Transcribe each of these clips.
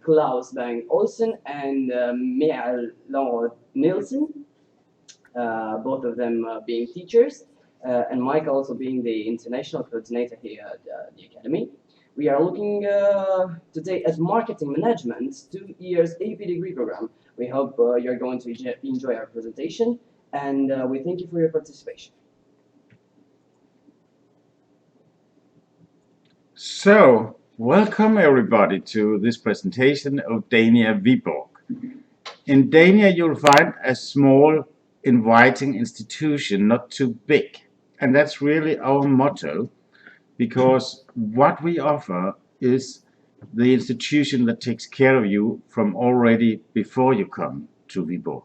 Klaus Bang Olsen and Meal Nielsen, both of them being teachers, and Mike also being the international coordinator here at the Academy. We are looking today at marketing management, 2 years AP degree program. We hope you're going to enjoy our presentation, and we thank you for your participation. So, welcome everybody to this presentation of Dania Viborg. In Dania, you'll find a small, inviting institution, not too big. And that's really our motto, because what we offer is the institution that takes care of you from already before you come to Viborg.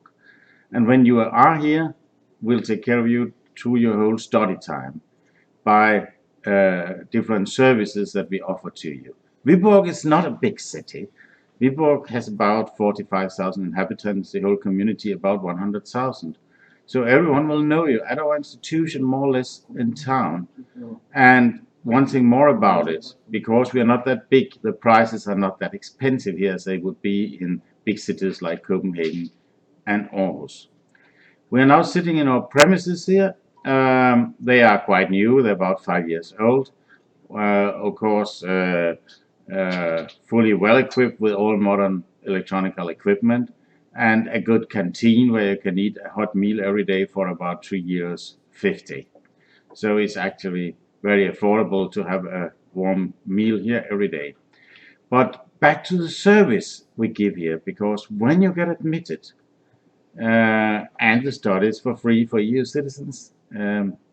And when you are here, we'll take care of you through your whole study time by different services that we offer to you. Viborg is not a big city. Viborg has about 45,000 inhabitants, the whole community about 100,000. So everyone will know you at our institution, more or less in town. And one thing more about it, because we are not that big, the prices are not that expensive here as they would be in big cities like Copenhagen and Aarhus. We are now sitting in our premises here. They are quite new, they're about 5 years old. Of course, fully well equipped with all modern electronical equipment and a good canteen where you can eat a hot meal every day for about 3 euros 50. So it's actually very affordable to have a warm meal here every day. But back to the service we give here, because when you get admitted, and the studies for free for EU citizens.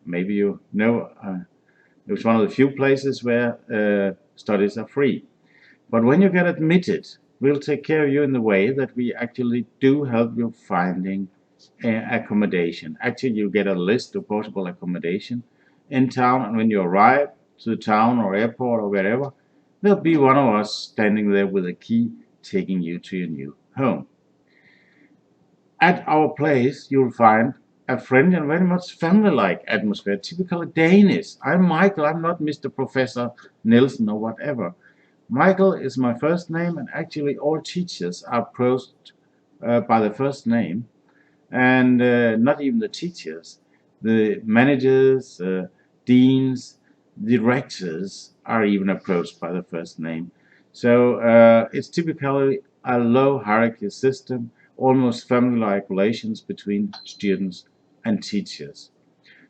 Maybe you know it's one of the few places where studies are free. But when you get admitted, we'll take care of you in the way that we actually do help you finding accommodation. Actually, you get a list of possible accommodation in town, and when you arrive to the town or airport or wherever, there'll be one of us standing there with a key taking you to your new home. At our place, you'll find a friendly and very much family-like atmosphere, typically Danish. I'm Michael, I'm not Mr. Professor Nielsen or whatever. Michael is my first name, and actually all teachers are approached by the first name, and not even the teachers. The managers, deans, directors are even approached by the first name. So it's typically a low hierarchy system, almost family-like relations between students and teachers.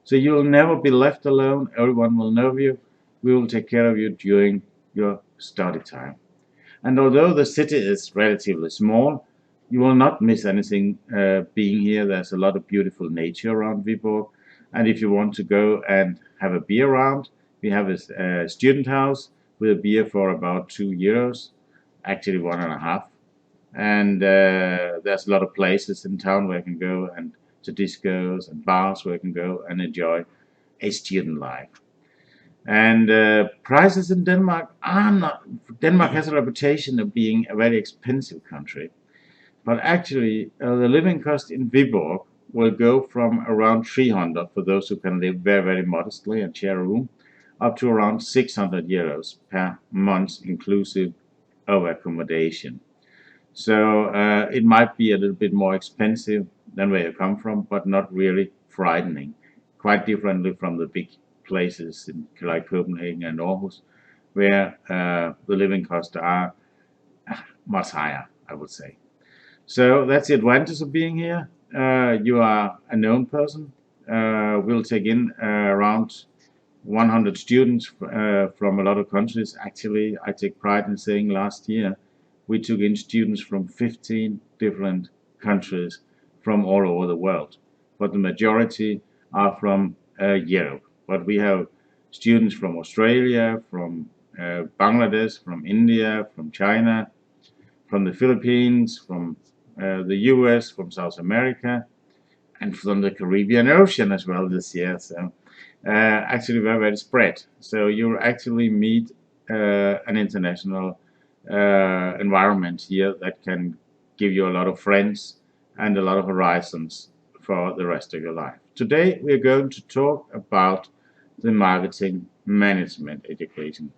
So you'll never be left alone. Everyone will know you. We will take care of you during your study time. And although the city is relatively small, you will not miss anything being here. There's a lot of beautiful nature around Viborg. And if you want to go and have a beer around, we have a student house with a beer for about 2 euros, actually 1.5. And there's a lot of places in town where you can go, and to discos and bars where you can go and enjoy a student life. And prices in Denmark are not. Denmark has a reputation of being a very expensive country, but actually the living cost in Viborg will go from around 300 for those who can live very, very modestly and share a room, up to around 600 euros per month, inclusive of accommodation. So it might be a little bit more expensive than where you come from, but not really frightening. Quite differently from the big places like Copenhagen and Aarhus, where the living costs are much higher, I would say. So that's the advantage of being here. You are a known person. We'll take in around 100 students from a lot of countries. Actually, I take pride in saying last year we took in students from 15 different countries from all over the world, but the majority are from Europe. But we have students from Australia, from Bangladesh, from India, from China, from the Philippines, from the US, from South America, and from the Caribbean Ocean as well this year. So actually very, very spread. So you'll actually meet an international environment here that can give you a lot of friends and a lot of horizons for the rest of your life. Today we are going to talk about the marketing management education,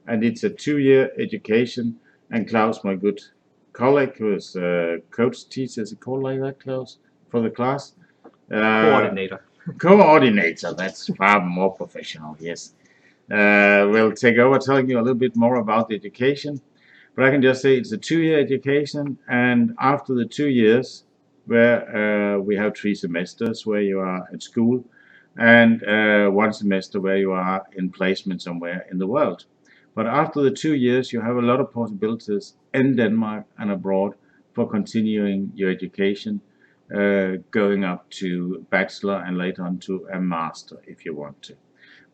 and it's a 2-year education. And Klaus, my good colleague who is coach teacher, is it called like that, Klaus, for the class? Coordinator. Coordinator, that's far more professional, yes. Will take over telling you a little bit more about the education. But I can just say it's a 2 year education, and after the 2 years, where we have 3 semesters where you are at school, and 1 semester where you are in placement somewhere in the world. But after the 2 years, you have a lot of possibilities in Denmark and abroad for continuing your education, going up to bachelor and later on to a master if you want to.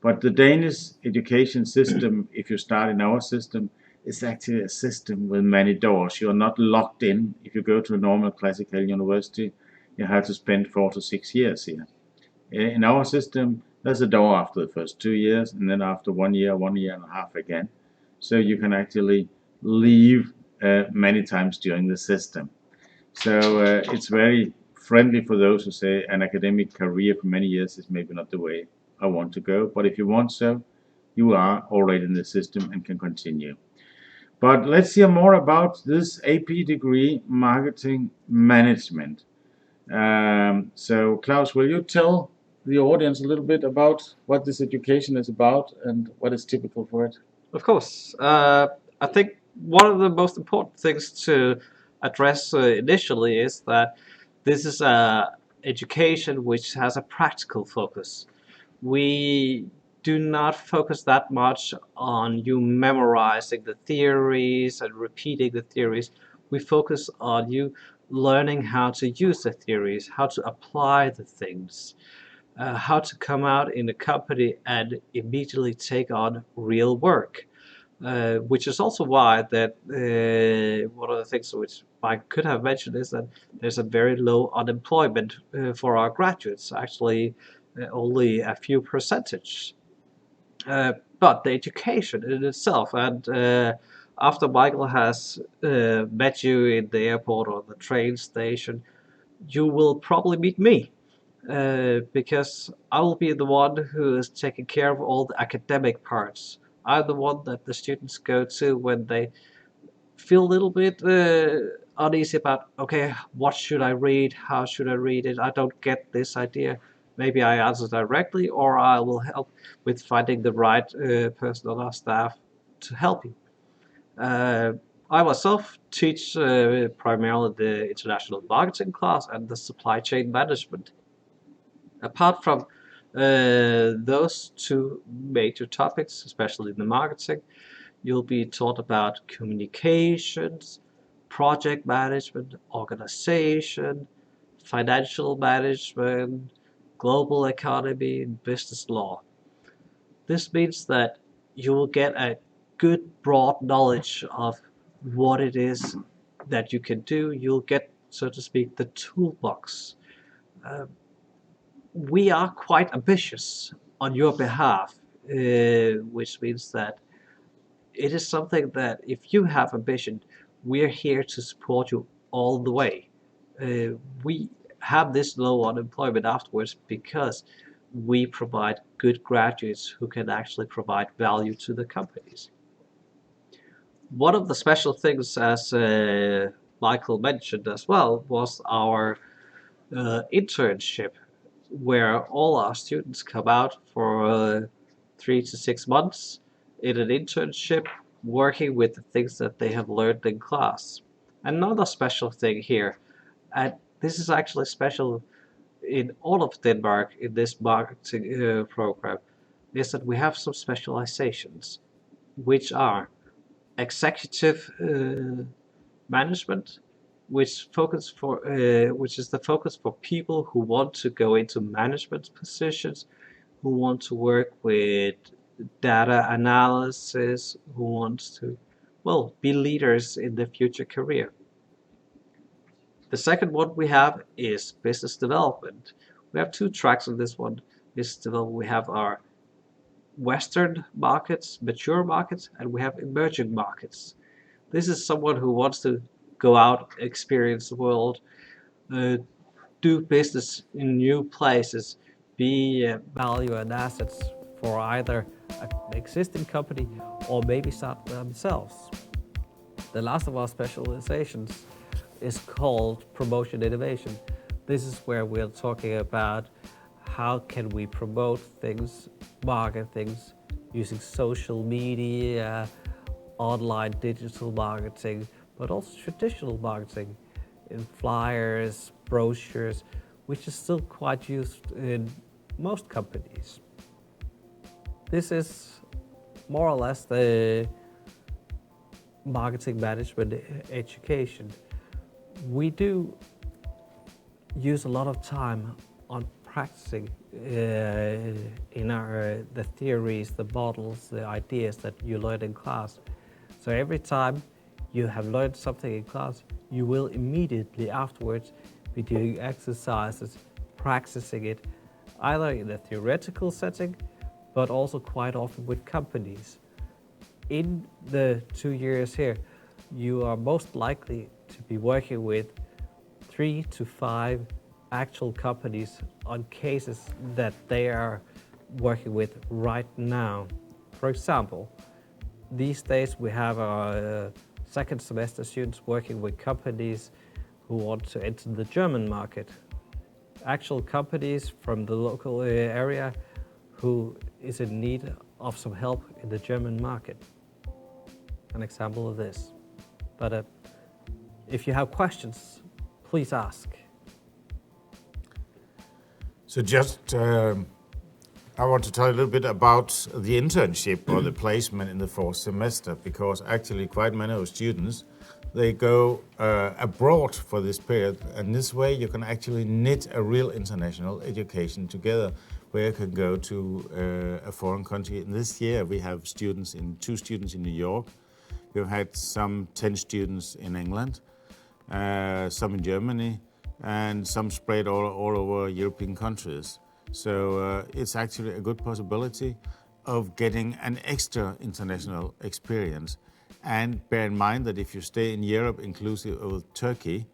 But the Danish education system, if you start in our system, is actually a system with many doors. You're not locked in. If you go to a normal classical university, you have to spend 4 to 6 years here. In our system, there's a door after the first 2 years, and then after 1 year, 1 year and a half again. So you can actually leave many times during the system. So it's very friendly for those who say an academic career for many years is maybe not the way I want to go. But if you want so, you are already in the system and can continue. But let's hear more about this AP degree, Marketing Management. So, Klaus, will you tell the audience a little bit about what this education is about and what is typical for it? Of course. I think one of the most important things to address initially is that this is a education which has a practical focus. We do not focus that much on you memorizing the theories and repeating the theories. We focus on you learning how to use the theories, how to apply the things, how to come out in a company and immediately take on real work. Which is also why that one of the things which I could have mentioned is that there's a very low unemployment for our graduates, actually only a few percentage. But the education in itself, and after Michael has met you in the airport or the train station, you will probably meet me. Because I will be the one who is taking care of all the academic parts. I'm the one that the students go to when they feel a little bit uneasy about, okay, what should I read? How should I read it? I don't get this idea. Maybe I answer directly, or I will help with finding the right person on our staff to help you. Uh, I myself teach primarily the international marketing class and the supply chain management. Apart from those two major topics, especially in the marketing, you'll be taught about communications, project management, organization, financial management, global economy, and business law. This means that you will get a good broad knowledge of what it is that you can do. You'll get, so to speak, the toolbox. Uh, we are quite ambitious on your behalf, which means that it is something that if you have ambition, we're here to support you all the way. We have this low unemployment afterwards because we provide good graduates who can actually provide value to the companies. One of the special things, as Michael mentioned as well, was our internship, where all our students come out for 3 to 6 months in an internship working with the things that they have learned in class. Another special thing here, and this is actually special in all of Denmark in this marketing program, is that we have some specializations, which are executive management, which is the focus for people who want to go into management positions, who want to work with data analysis, who wants to, well, be leaders in their future career. The second one we have is business development. We have two tracks on this one. Business development, we have our Western markets, mature markets, and we have emerging markets. This is someone who wants to go out, experience the world, uh, do business in new places, be value and assets for either an existing company or maybe start themselves. The last of our specializations is called promotion innovation. This is where we're talking about how can we promote things, market things using social media, online digital marketing, but also traditional marketing in flyers, brochures, which is still quite used in most companies. This is more or less the marketing management education. We do use a lot of time on practicing in our the theories, the models, the ideas that you learn in class. So every time you have learned something in class, you will immediately afterwards be doing exercises, practicing it, either in a theoretical setting, but also quite often with companies. In the 2 years here, you are most likely to be working with 3 to 5 actual companies on cases that they are working with right now. For example, these days we have our second semester students working with companies who want to enter the German market. Actual companies from the local area who is in need of some help in the German market. An example of this. But if you have questions, please ask. So just, I want to tell you a little bit about the internship or the placement in the fourth semester, because actually quite many of the students, they go abroad for this period, and this way you can actually knit a real international education together, where you can go to a foreign country. And this year we have two students in New York. We've had some 10 students in England, some in Germany, and some spread all over European countries. So it's actually a good possibility of getting an extra international experience. And bear in mind that if you stay in Europe, inclusive of Turkey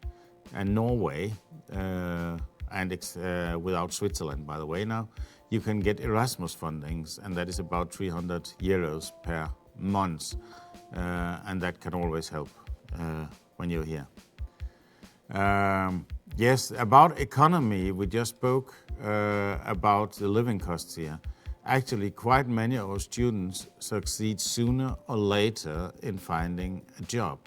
and Norway, and without Switzerland, by the way, now, you can get Erasmus fundings, and that is about 300 euros per month. And that can always help when you're here. Yes, about economy, we just spoke about the living costs here. Actually, quite many of our students succeed sooner or later in finding a job.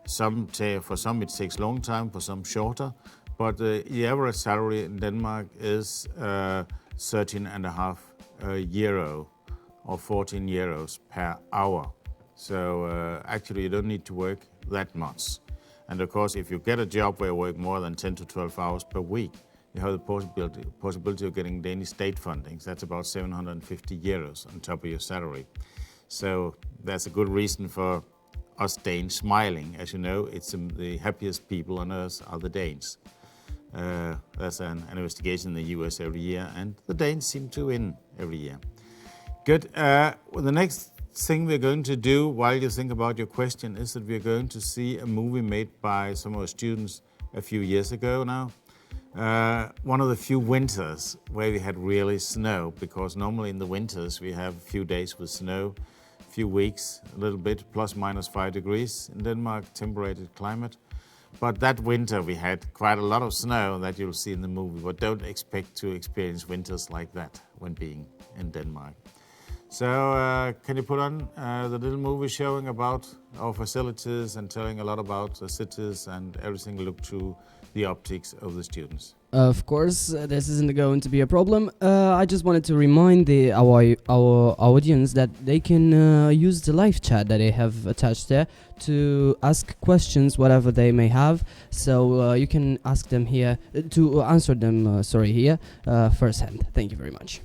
For some it takes a long time, for some shorter, but the average salary in Denmark is 13.5 euro or 14 euros per hour. So actually you don't need to work that much. And of course, if you get a job where you work more than 10 to 12 hours per week, you have the possibility of getting Danish state fundings. That's about 750 euros on top of your salary. So that's a good reason for us Danes smiling. As you know, it's the happiest people on earth are the Danes. That's an investigation in the US every year, and the Danes seem to win every year. Good. Well, the next thing we're going to do while you think about your question is that we're going to see a movie made by some of our students a few years ago now. One of the few winters where we had really snow, because normally in the winters we have a few days with snow, a few weeks, a little bit, plus minus 5 degrees in Denmark, temperated climate. But that winter we had quite a lot of snow that you'll see in the movie, but don't expect to experience winters like that when being in Denmark. So can you put on the little movie showing about our facilities and telling a lot about the cities and everything looked through the optics of the students? Of course, this isn't going to be a problem. I just wanted to remind our audience that they can use the live chat that they have attached there to ask questions, whatever they may have. So you can ask them here to answer them. Here firsthand. Thank you very much.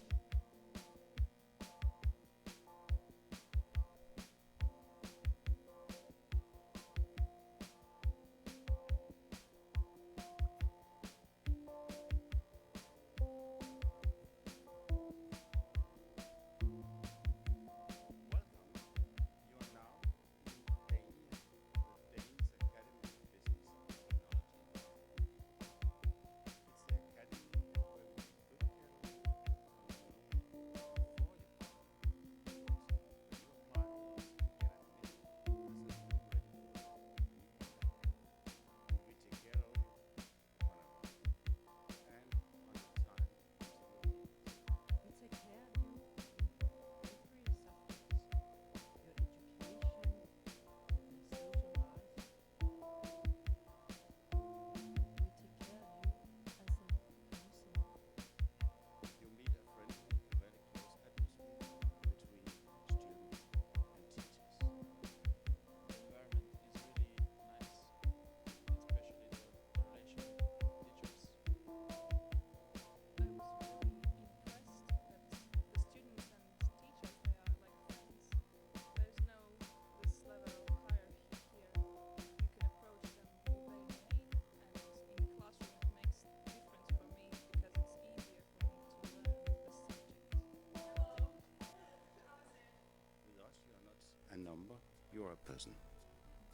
you are a person.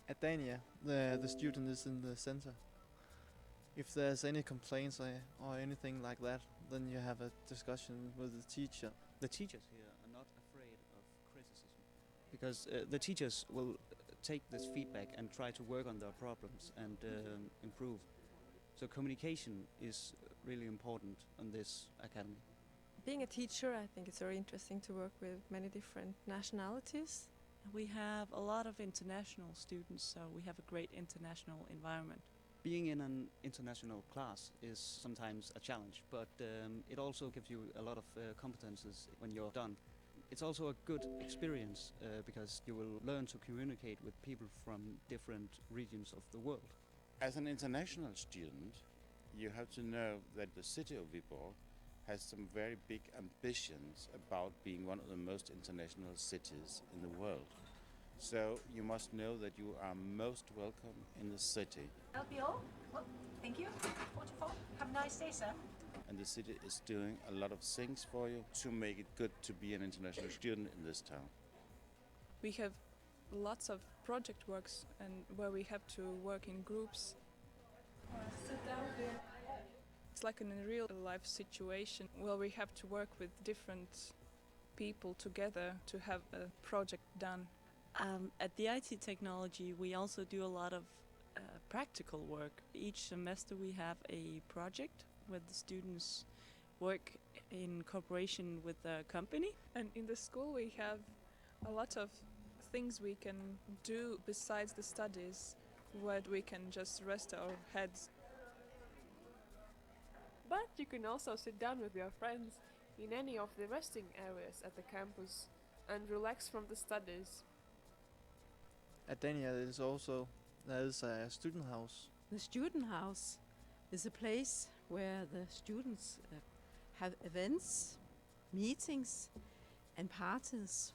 At Dania, the student is in the center. If there's any complaints or anything like that, then you have a discussion with the teacher. The teachers here are not afraid of criticism because the teachers will take this feedback and try to work on their problems and improve. So communication is really important on this academy. Being a teacher, I think it's very interesting to work with many different nationalities. We have a lot of international students, so we have a great international environment. Being in an international class is sometimes a challenge, but it also gives you a lot of competences when you're done. It's also a good experience because you will learn to communicate with people from different regions of the world. As an international student, you have to know that the city of Viborg has some very big ambitions about being one of the most international cities in the world. So you must know that you are most welcome in the city. That'll be all. Well, thank you. 44. Have a nice day, sir. And the city is doing a lot of things for you to make it good to be an international student in this town. We have lots of project works and where we have to work in groups. Sit down here. It's like in a real life situation where we have to work with different people together to have a project done. At the IT technology, we also do a lot of practical work. Each semester we have a project where the students work in cooperation with the company. And in the school we have a lot of things we can do besides the studies, where we can just rest our heads. But you can also sit down with your friends in any of the resting areas at the campus and relax from the studies. At Dania, there is a student house. The student house is a place where the students have events, meetings and parties.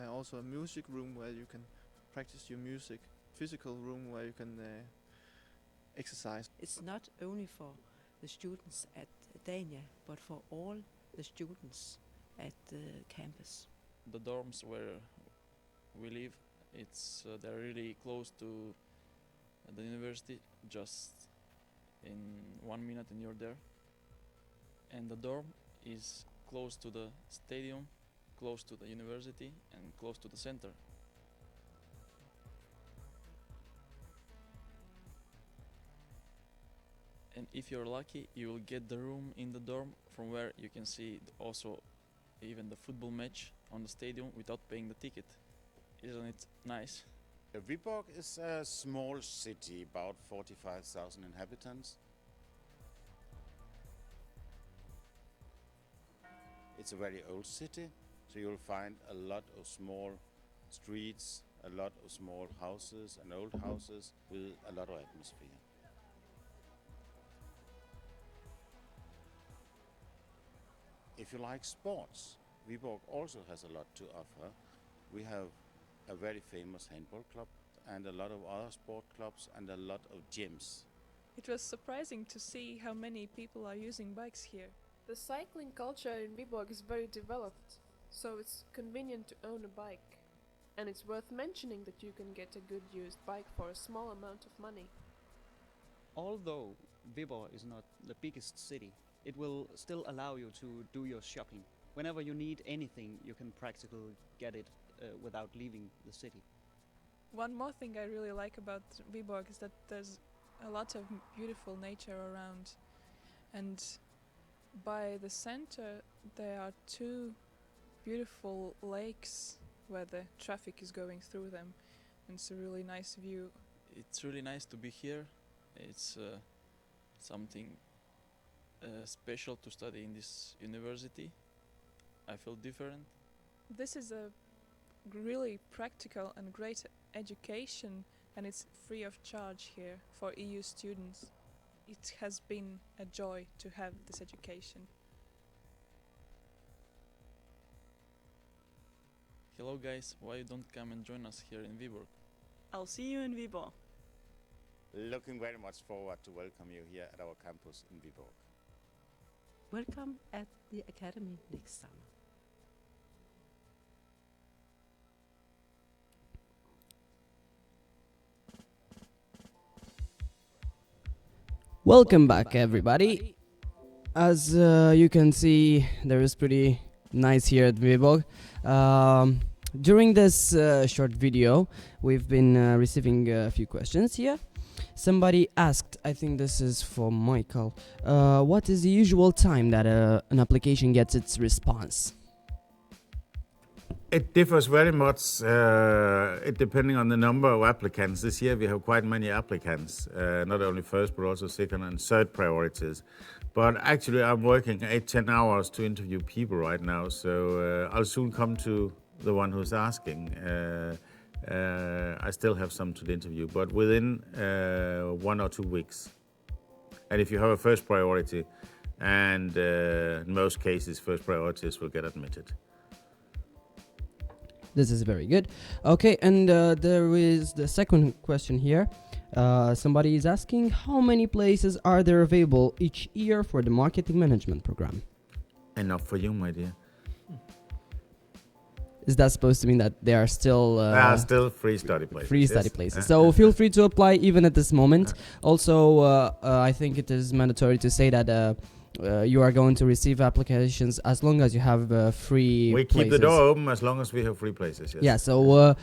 Also a music room where you can practice your music. Physical room where you can exercise. It's not only for the students at Dania, but for all the students at the campus. The dorms where we live, they're really close to the university, just in 1 minute and you're there. And the dorm is close to the stadium, close to the university and close to the center. And if you're lucky, you will get the room in the dorm from where you can see also even the football match on the stadium without paying the ticket. Isn't it nice? Viborg is a small city, about 45,000 inhabitants. It's a very old city, so you'll find a lot of small streets, a lot of small houses and old houses with a lot of atmosphere. If you like sports, Viborg also has a lot to offer. We have a very famous handball club and a lot of other sport clubs and a lot of gyms. It was surprising to see how many people are using bikes here. The cycling culture in Viborg is very developed, so it's convenient to own a bike. And it's worth mentioning that you can get a good used bike for a small amount of money. Although Viborg is not the biggest city, it will still allow you to do your shopping. Whenever you need anything, you can practically get it without leaving the city. One more thing I really like about Viborg is that there's a lot of beautiful nature around. And by the center there are two beautiful lakes where the traffic is going through them. And it's a really nice view. It's really nice to be here. It's something special to study in this university. I feel different. This is a really practical and great education, and it's free of charge here for EU students. It has been a joy to have this education. Hello guys, why you don't come and join us here in Viborg? I'll see you in Viborg. Looking very much forward to welcome you here at our campus in Viborg. Welcome at the academy next summer. Welcome back, everybody. As you can see, there is pretty nice here at Viborg. During this short video, we've been receiving a few questions here. Somebody asked, I think this is for Michael, what is the usual time that an application gets its response? It differs very much, it depending on the number of applicants. This year we have quite many applicants, not only first but also second and third priorities. But actually I'm working 8-10 hours to interview people right now, so I'll soon come to the one who's asking. I still have some to the interview, but within 1 or 2 weeks. And if you have a first priority, and in most cases first priorities will get admitted. This is very good. Okay, and there is the second question here. Somebody is asking, how many places are there available each year for the marketing management program? Enough for you, my dear. Is that supposed to mean that there are still... there are still free study places. Free study places. So feel free to apply even at this moment. Also, I think it is mandatory to say that you are going to receive applications as long as you have free We places. keep the door open as long as we have free places, yes. Yeah, so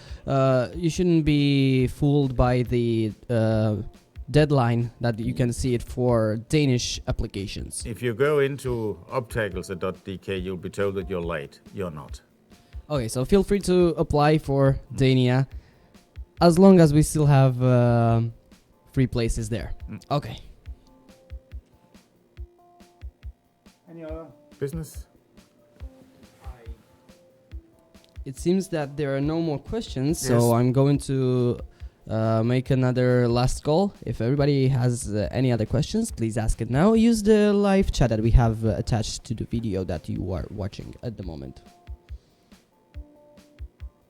you shouldn't be fooled by the deadline that you can see it for Danish applications. If you go into optagelse.dk, you'll be told that you're late. You're not. Okay, so feel free to apply for Dania as long as we still have free places there. Okay. Any other business? It seems that there are no more questions, Yes. so I'm going to make another last call. If everybody has any other questions, please ask it now. Use the live chat that we have attached to the video that you are watching at the moment.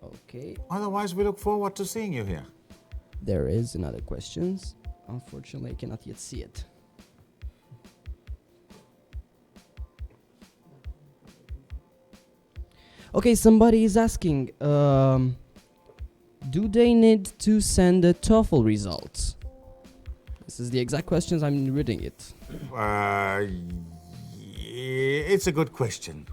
Okay. Otherwise, we look forward to seeing you here. There is another questions. Unfortunately, I cannot yet see it. Okay, somebody is asking, do they need to send the TOEFL results? This is the exact questions, I'm reading it. It's a good question.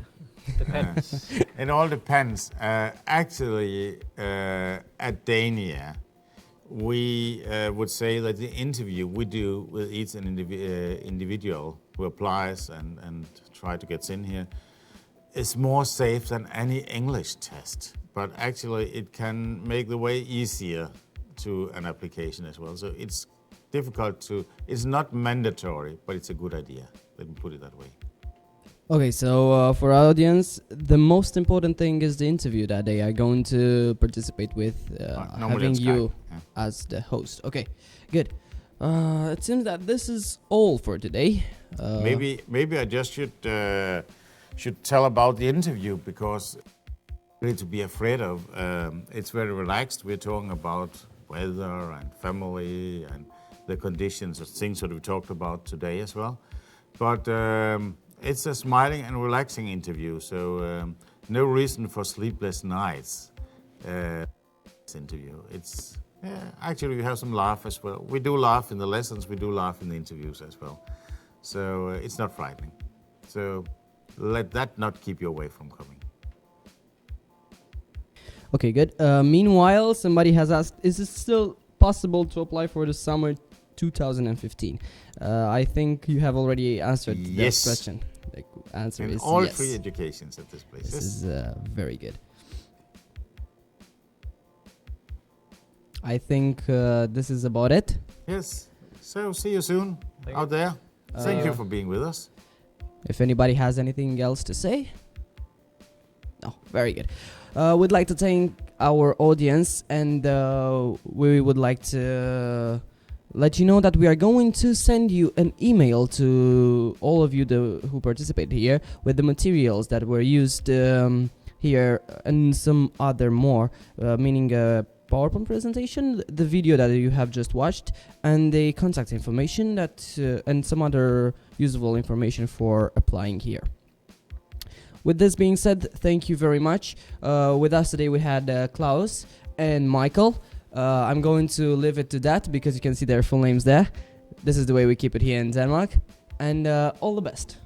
Depends. It all depends. Actually, at Dania, we would say that the interview we do with each individual who applies and try to get in here is more safe than any English test. But actually, it can make the way easier to an application as well. So it's difficult to, it's not mandatory, but it's a good idea. Let me put it that way. Okay, so for our audience, the most important thing is the interview that they are going to participate with, having you as the host. Okay, good. It seems that this is all for today. Maybe I just should tell about the interview, because really to be afraid of. It's very relaxed. We're talking about weather and family and the conditions of things that we talked about today as well. But it's a smiling and relaxing interview, so no reason for sleepless nights. This interview. It's actually we have some laugh as well. We do laugh in the lessons. We do laugh in the interviews as well. So it's not frightening. So let that not keep you away from coming. Okay, good. Meanwhile, somebody has asked, is it still possible to apply for the summer 2015? I think you have already answered Yes. that question. The answer in is all yes. three educations at this place. This Yes. is very good. I think this is about it. Yes. So see you soon out there. Thank you for being with us. If anybody has anything else to say? No, very good. We'd like to thank our audience, and we would like to let you know that we are going to send you an email to all of you who participate here with the materials that were used here and some other more, meaning a PowerPoint presentation, the video that you have just watched, and the contact information that and some other useful information for applying here. With this being said, thank you very much. With us today we had Klaus and Michael. I'm going to leave it to that because you can see their full names there. This is the way we keep it here in Denmark. And all the best.